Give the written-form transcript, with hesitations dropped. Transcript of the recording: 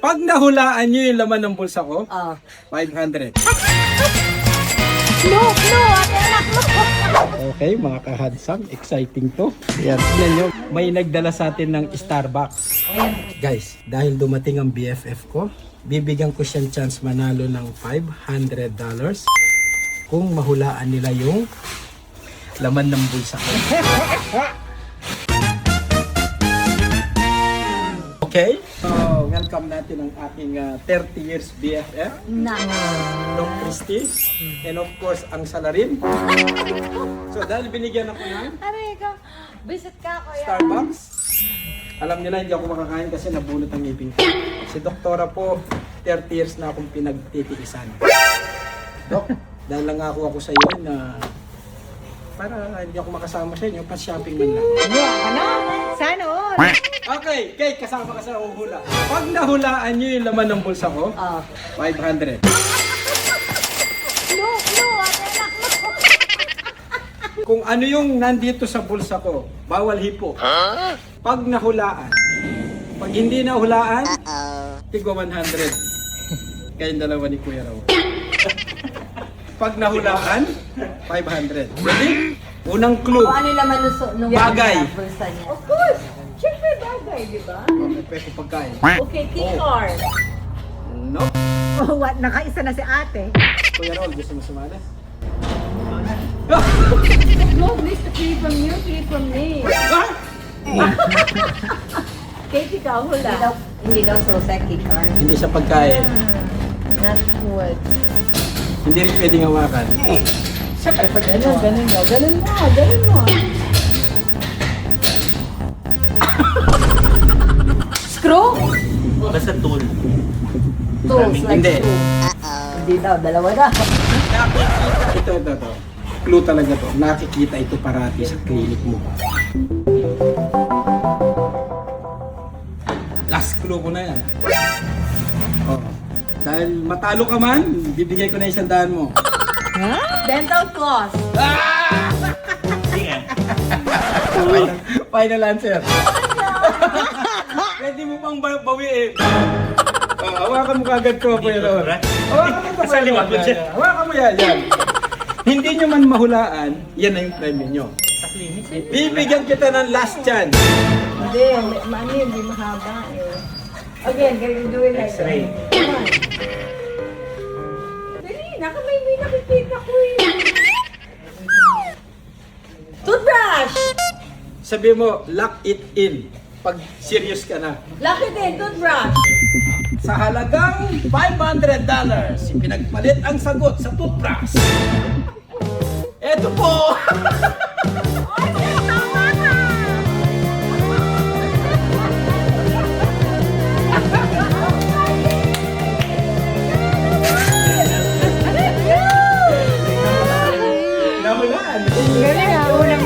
Pag nahulaan nyo yung laman ng bulsa ko, Oh. 500. No, ate anak mo. Okay, mga kahadsam, exciting to. Yan, tignan nyo, may nagdala sa atin ng Starbucks. Guys, dahil dumating ang BFF ko, bibigyan ko siyang chance manalo ng $500 kung mahulaan nila yung laman ng bulsa ko. Okay, so welcome natin ang aking 30 years BFF, Doc Christy, and of course ang salarin. So dahil binigyan ako ng Aray ka. Visit ka, kuya. Starbucks, alam nila hindi ako makakain kasi nabunot ang ngipin ko. Si Doktora po, 30 years na akong pinagtitiisan. Dok, dahil lang ako sa iyo na para hindi ako makasama sa inyo, pa-shopping man lang. Ano? Sana all. Okay, Kay, kasama ka sa uhula. Pag nahulaan nyo yung laman ng bulsa ko, Oh. 500. No, ate anak mo. Kung ano yung nandito sa bulsa ko, bawal hipo. Pag nahulaan, pag hindi nahulaan, tigwa 100. Kayong dalawa ni Kuya Raw. Pag nahulaan, 500. Ready? Unang clue. Kung ano laman nung Bagay. bulsa niya. Of course. Siyempre bagay, di ba? Okay, pwede pagkain. Okay, key card. No. Oh, what? Nakaisa na si ate. Kuya Raw, gusto mo sumali? No, please, three from you, three from me. Katie ka, hula. Hindi daw suset, key card. Hindi siya pagkain. Not food. Hindi rin pwedeng hawakan. Siyempre, pag ganun mo. Screw? Basta tool. Tools, like Hindi. screw. Hindi daw, dalawa na. Ito. Clue talaga to. Nakikita ito parati sa clinic mo. Last clue ko na yan. Oh. Dahil matalo ka man, bibigay ko na 100 mo. Dental floss. Sige. Final answer. Pwede mo pang bawiin. Hawakan mo kagad ko, Kuya Lord. Hawakan mo ito, Sa liwa ko dyan. Hawakan mo yan. Hindi nyo man mahulaan, yan na yung premyo nyo. Sa clinic. Bibigyan kita ng last chance. Hindi, hindi mahaba eh. Again, can you do it like X-ray. Come on. Dali, may nakikita ko eh. Toothbrush! Sabi mo, lock it in. Pag serious ka na. Lock it in, toothbrush! Sa halagang $500, pinagpalit ang sagot sa toothbrush. Eto po! Nahulaan. Galing ah, unang